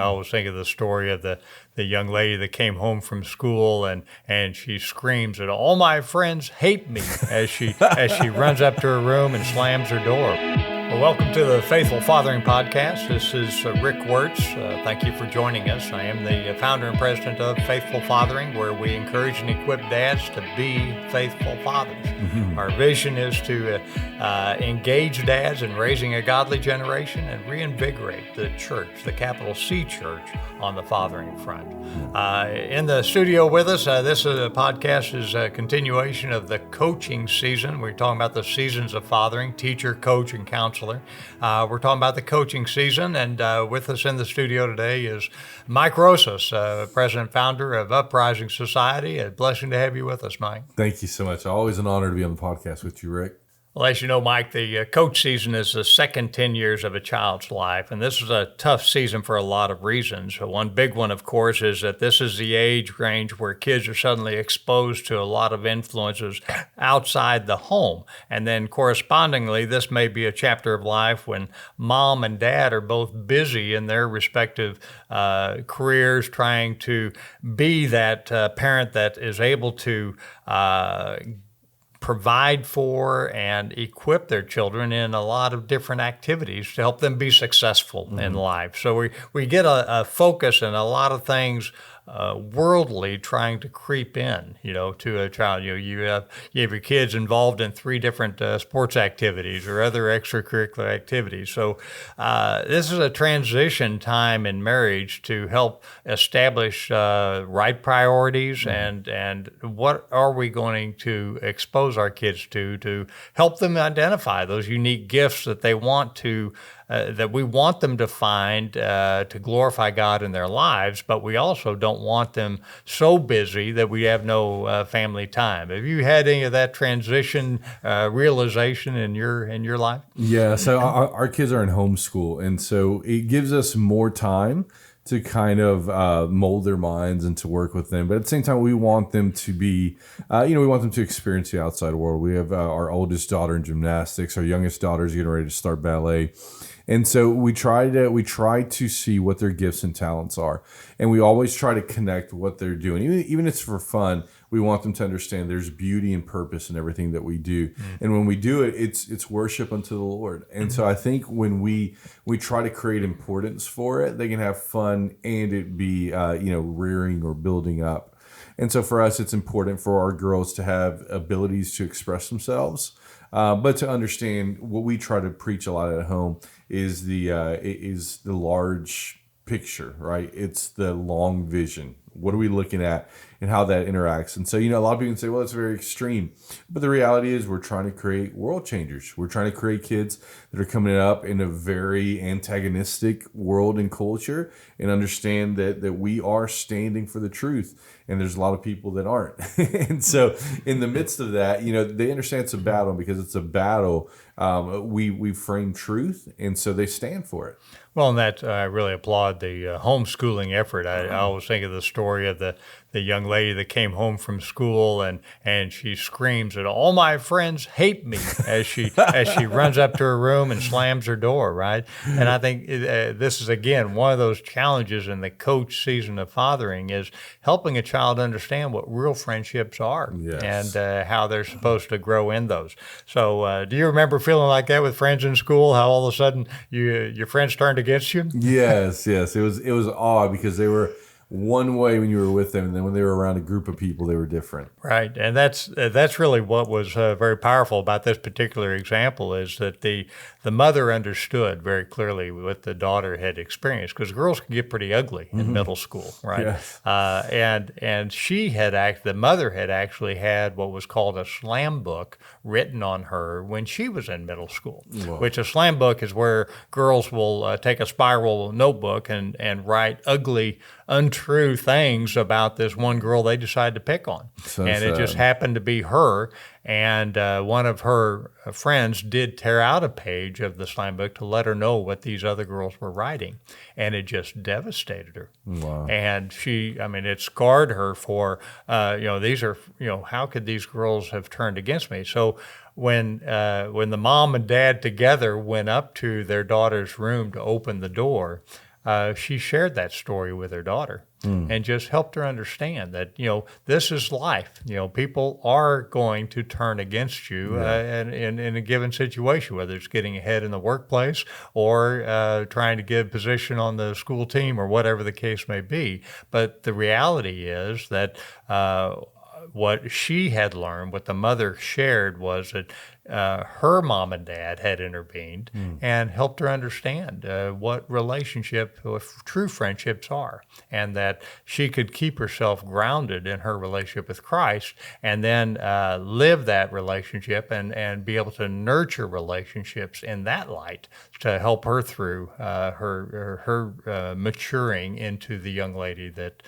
always think of the story of the young lady that came home from school and she screams that all my friends hate me as she runs up to her room and slams her door. Well, welcome to the Faithful Fathering Podcast. This is Rick Wirtz. Thank you for joining us. I am the founder and president of Faithful Fathering, where we encourage and equip dads to be faithful fathers. Mm-hmm. Our vision is to engage dads in raising a godly generation and reinvigorate the church, the capital C church, on the fathering front. In the studio with us, this podcast is a continuation of the coaching season. We're talking about the seasons of fathering, teacher, coach, and counselor. We're talking about the coaching season, and with us in the studio today is Mike Rosas, president and founder of Uprising Society. A blessing to have you with us, Mike. Thank you so much. Always an honor to be on the podcast with you, Rick. Well, as you know, Mike, the coach season is the second 10 years of a child's life, and this is a tough season for a lot of reasons. One big one, of course, is that this is the age range where kids are suddenly exposed to a lot of influences outside the home. And then correspondingly, this may be a chapter of life when mom and dad are both busy in their respective careers trying to be that parent that is able to provide for and equip their children in a lot of different activities to help them be successful in life. So we get a focus in a lot of things worldly trying to creep in, to a child. You have your kids involved in 3 different sports activities or other extracurricular activities. So this is a transition time in marriage to help establish right priorities and what are we going to expose our kids to help them identify those unique gifts that they want to that we want them to find to glorify God in their lives, but we also don't want them so busy that we have no family time. Have you had any of that transition realization in your life? Yeah, so our kids are in homeschool, and so it gives us more time to kind of mold their minds and to work with them. But at the same time, we want them to be, we want them to experience the outside world. We have our oldest daughter in gymnastics. Our youngest daughter is getting ready to start ballet. And so we try to see what their gifts and talents are. And we always try to connect what they're doing. Even if it's for fun, we want them to understand there's beauty and purpose in everything that we do. Mm-hmm. And when we do it, it's worship unto the Lord. And so I think when we try to create importance for it, they can have fun and it be, rearing or building up. And so for us, it's important for our girls to have abilities to express themselves. But to understand what we try to preach a lot at home is the large picture, right? It's the long vision. What are we looking at and how that interacts? And so, a lot of people can say, well, it's very extreme. But the reality is we're trying to create world changers. We're trying to create kids that are coming up in a very antagonistic world and culture and understand that we are standing for the truth. And there's a lot of people that aren't. And so in the midst of that, they understand it's a battle. Because it's a battle, we frame truth. And so they stand for it. Well, and that I really applaud the homeschooling effort. I always think of the story of the young lady that came home from school and she screams that all my friends hate me as she runs up to her room and slams her door, right? And I think this is, again, one of those challenges in the coach season of fathering is helping a child understand what real friendships are. Yes. And how they're supposed to grow in those. So do you remember feeling like that with friends in school, how all of a sudden your friends turned against you? Yes. It was odd because they were one way when you were with them, and then when they were around a group of people, they were different. Right, and that's really what was very powerful about this particular example is that the mother understood very clearly what the daughter had experienced, because girls can get pretty ugly in middle school, right? Yes. And the mother had actually had what was called a slam book written on her when she was in middle school. Whoa. Which a slam book is where girls will take a spiral notebook and write ugly, untrue things about this one girl they decided to pick on. So and it just happened to be her. And one of her friends did tear out a page of the slam book to let her know what these other girls were writing. And it just devastated her. Wow. And it scarred her for, these are, how could these girls have turned against me? So when the mom and dad together went up to their daughter's room to open the door, she shared that story with her daughter and just helped her understand that, this is life. People are going to turn against you in a given situation, whether it's getting ahead in the workplace or trying to get a position on the school team or whatever the case may be. But the reality is that what she had learned, what the mother shared, was that her mom and dad had intervened and helped her understand what true friendships are, and that she could keep herself grounded in her relationship with Christ, and then live that relationship and be able to nurture relationships in that light to help her through her maturing into the young lady that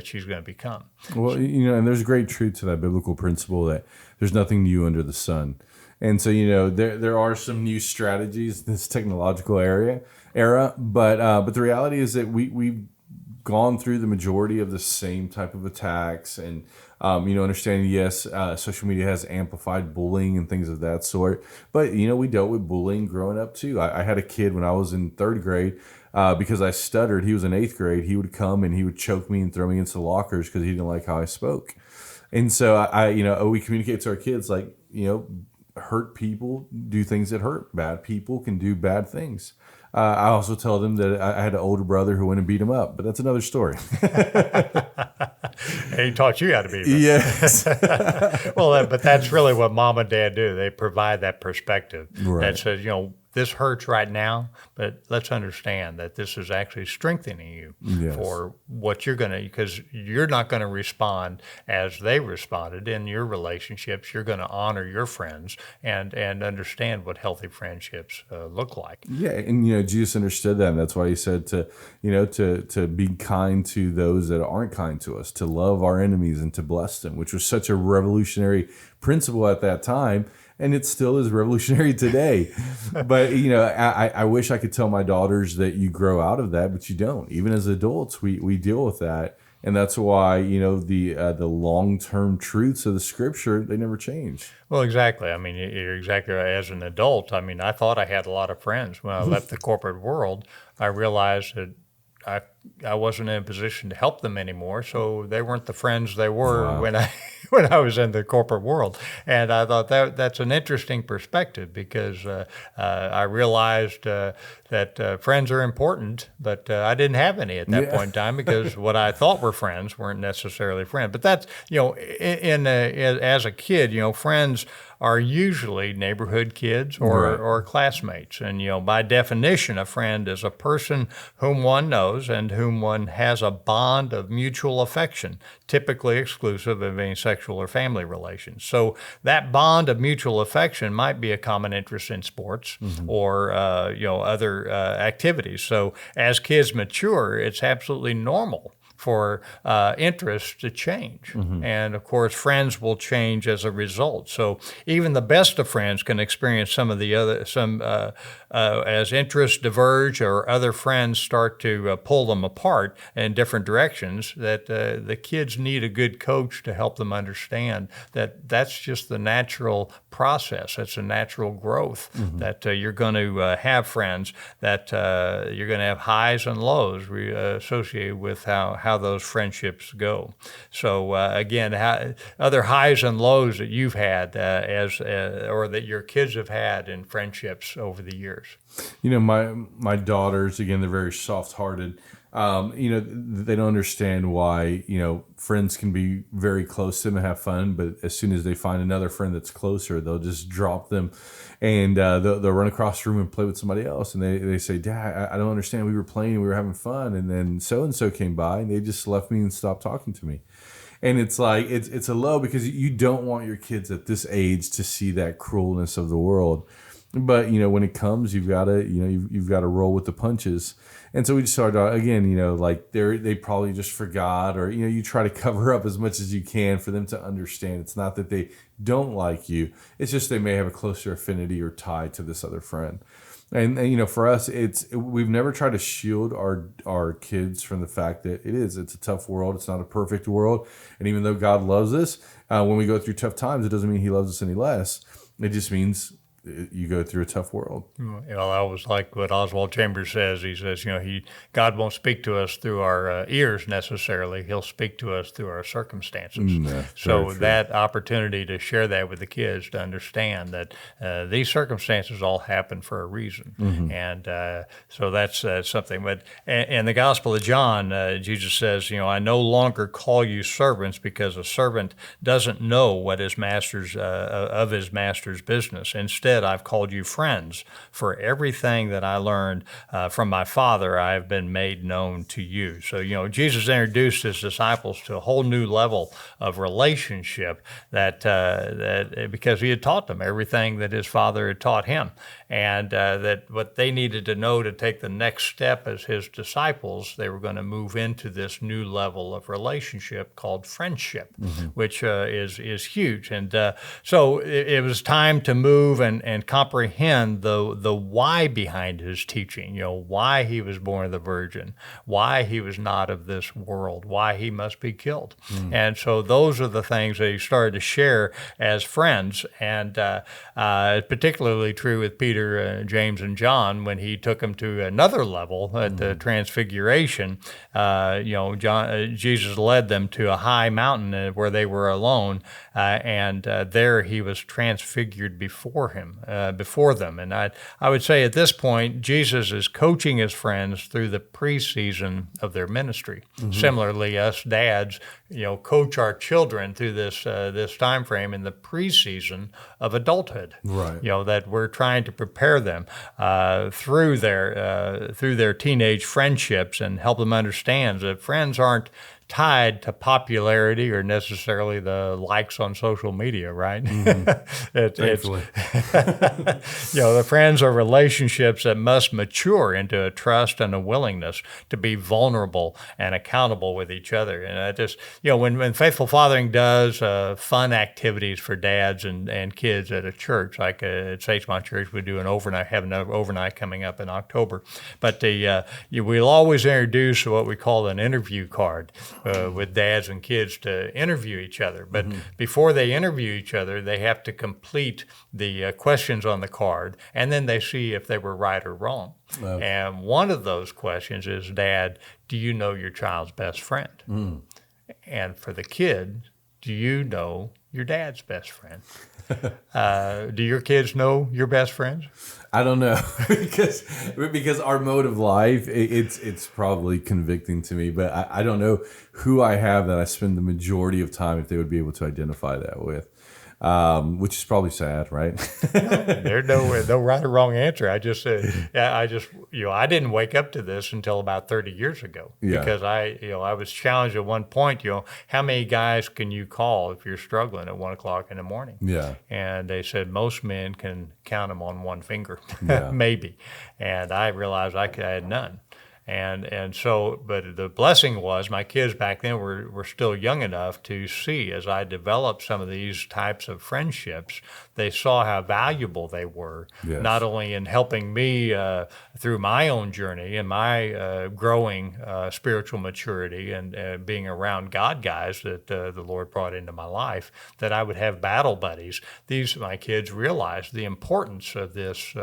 she's going to become. Well, and there's great truth to that biblical principle that there's nothing new under the sun. And so, there are some new strategies in this technological era, but the reality is that we've gone through the majority of the same type of attacks, and understanding, yes, social media has amplified bullying and things of that sort, but we dealt with bullying growing up too. I had a kid when I was in third grade. Because I stuttered, he was in eighth grade. He would come and he would choke me and throw me into the lockers because he didn't like how I spoke. And so we communicate to our kids like, hurt people do things that hurt. Bad people can do bad things. I also tell them that I had an older brother who went and beat him up, but that's another story. And he taught you how to be. Yes. Well, but that's really what mom and dad do. They provide that perspective that says, this hurts right now, but let's understand that this is actually strengthening you for what you're going to, because you're not going to respond as they responded in your relationships. You're going to honor your friends and understand what healthy friendships look like. Yeah, and Jesus understood that, and that's why he said to be kind to those that aren't kind to us, to love our enemies and to bless them, which was such a revolutionary principle at that time. And it still is revolutionary today. But, I wish I could tell my daughters that you grow out of that, but you don't. Even as adults, we deal with that. And that's why, the long-term truths of the scripture, they never change. Well, exactly. I mean, you're exactly right. As an adult, I mean, I thought I had a lot of friends. When I left the corporate world, I realized that I wasn't in a position to help them anymore, so they weren't the friends they were when I was in the corporate world. And I thought that's an interesting perspective, because I realized that friends are important, but I didn't have any at that point in time, because what I thought were friends weren't necessarily friends. But that's, as a kid, friends are usually neighborhood kids or classmates. And, by definition, a friend is a person whom one knows and whom one has a bond of mutual affection, typically exclusive of any sexual or family relations. So that bond of mutual affection might be a common interest in sports or, other activities. So as kids mature, it's absolutely normal for interests to change. And of course, friends will change as a result. So even the best of friends can experience some of the other, as interests diverge or other friends start to pull them apart in different directions, that the kids need a good coach to help them understand that that's just the natural process. It's a natural growth, that you're going to have friends, that you're going to have highs and lows associated with how those friendships go. So again, other highs and lows that you've had or that your kids have had in friendships over the years. My daughters, again, they're very soft-hearted. They don't understand why, friends can be very close to them and have fun, but as soon as they find another friend that's closer, they'll just drop them and they'll run across the room and play with somebody else. And they say, Dad, I don't understand. We were playing, we were having fun. And then so-and-so came by and they just left me and stopped talking to me. And it's like, it's a low, because you don't want your kids at this age to see that cruelness of the world. But, when it comes, you've got to, you've got to roll with the punches. And so we just started, again, like they probably just forgot, or, you try to cover up as much as you can for them to understand. It's not that they don't like you. It's just they may have a closer affinity or tie to this other friend. And for us, we've never tried to shield our kids from the fact that it's a tough world. It's not a perfect world. And even though God loves us, when we go through tough times, it doesn't mean he loves us any less. It just means you go through a tough world. Well, I always like what Oswald Chambers says. He says, God won't speak to us through our ears necessarily. He'll speak to us through our circumstances. So that opportunity to share that with the kids, to understand that these circumstances all happen for a reason. And so that's something. But in the Gospel of John, Jesus says, I no longer call you servants, because a servant doesn't know what his master's of his master's business. Instead, I've called you friends, for everything that I learned from my Father I have been made known to you. So, Jesus introduced his disciples to a whole new level of relationship that because he had taught them everything that his Father had taught him, and that what they needed to know to take the next step as his disciples, they were going to move into this new level of relationship called friendship, which is huge. And so it was time to move and comprehend the why behind his teaching, why he was born of the Virgin, why he was not of this world, why he must be killed. And so those are the things that he started to share as friends, and particularly true with Peter, James, and John when he took them to another level at the Transfiguration. Jesus led them to a high mountain where they were alone, and there he was transfigured before them. And I would say at this point, Jesus is coaching his friends through the preseason of their ministry. Similarly, us dads, coach our children through this time frame in the preseason of adulthood. Right. That we're trying to prepare them through their teenage friendships, and help them understand that friends aren't tied to popularity or necessarily the likes on social media, right? Thankfully. The friends are relationships that must mature into a trust and a willingness to be vulnerable and accountable with each other. And I just, when Faithful Fathering does fun activities for dads and kids at a church, like at Sagemont Church, we do have another overnight coming up in October. But we'll always introduce what we call an interview card. With dads and kids to interview each other. But before they interview each other, they have to complete the questions on the card, and then they see if they were right or wrong. And one of those questions is, Dad, do you know your child's best friend? And for the kid, do you know your dad's best friend? Do your kids know your best friends? I don't know because our mode of life, it's probably convicting to me, but I don't know who I have that I spend the majority of time, if they would be able to identify that with. Which is probably sad, right? There's no right or wrong answer. I didn't wake up to this until about 30 years ago, because I was challenged at one point, how many guys can you call if you're struggling at 1 o'clock in the morning? Yeah. And they said most men can count them on one finger, maybe. And I realized I had none. And so, but the blessing was my kids back then were still young enough to see, as I developed some of these types of friendships, they saw how valuable they were, not only in helping me through my own journey and my growing spiritual maturity and being around God guys that the Lord brought into my life, that I would have battle buddies. My kids realized the importance of this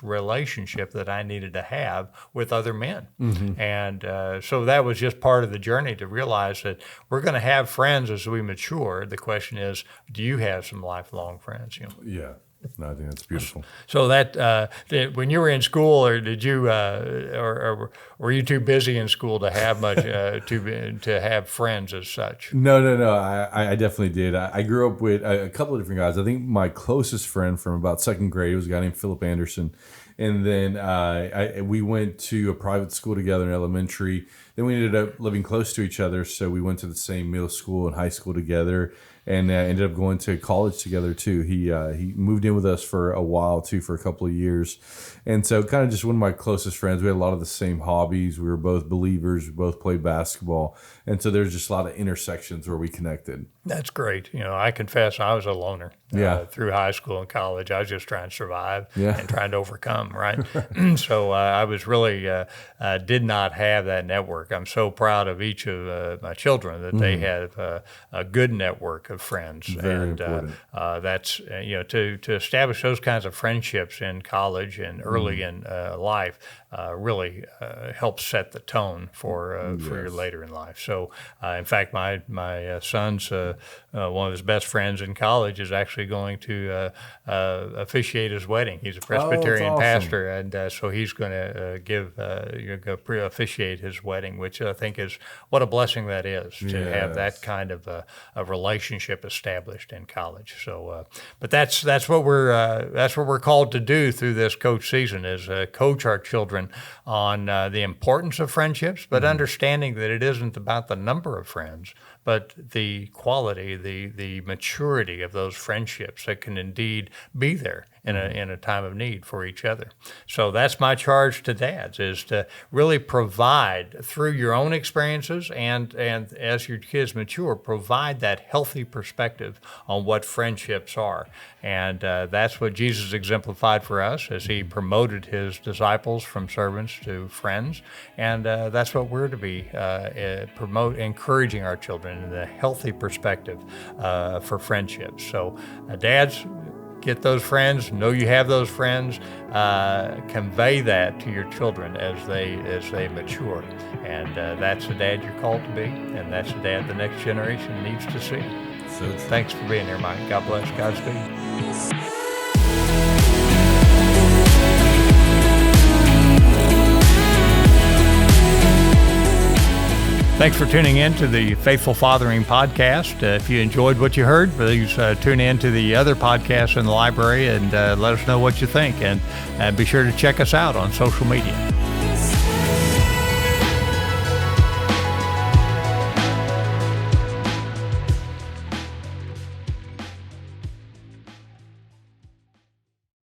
relationship that I needed to have with other men. And so that was just part of the journey to realize that we're going to have friends as we mature. The question is, do you have some lifelong friends? Yeah. No, I think that's beautiful. So that when you were in school, or did you, or were you too busy in school to have much to have friends as such? No. I definitely did. I grew up with a couple of different guys. I think my closest friend from about second grade was a guy named Philip Anderson. And then we went to a private school together in elementary. Then we ended up living close to each other, so we went to the same middle school and high school together, and ended up going to college together too. He moved in with us for a while too, for a couple of years, and so kind of just one of my closest friends. We had a lot of the same hobbies. We were both believers. We both played basketball, and so there's just a lot of intersections where we connected. That's great. I confess I was a loner through high school and college. I was just trying to survive and trying to overcome, right? So I was really did not have that network. I'm so proud of each of my children that they have a good network of friends. Very important. That's to establish those kinds of friendships in college and early in life really helps set the tone for your later in life. So, in fact, my son's one of his best friends in college is actually going to officiate his wedding. He's a Presbyterian pastor, and so he's going to officiate his wedding, which I think is what a blessing that is to have that kind of a relationship established in college. So, but that's what we're called to do through this coach season is coach our children on the importance of friendships, but understanding that it isn't about the number of friends, but the quality, the maturity of those friendships that can indeed be there in a time of need for each other. So that's my charge to dads, is to really provide through your own experiences and as your kids mature, provide that healthy perspective on what friendships are. And that's what Jesus exemplified for us as he promoted his disciples from servants to friends. And that's what we're to be encouraging our children in a healthy perspective for friendships. So dads, get those friends, know you have those friends, convey that to your children as they mature. And that's the dad you're called to be, and that's the dad the next generation needs to see. So thanks for being here, Mike. God bless. Godspeed. Thanks for tuning in to the Faithful Fathering Podcast. If you enjoyed what you heard, please tune in to the other podcasts in the library and let us know what you think. And be sure to check us out on social media.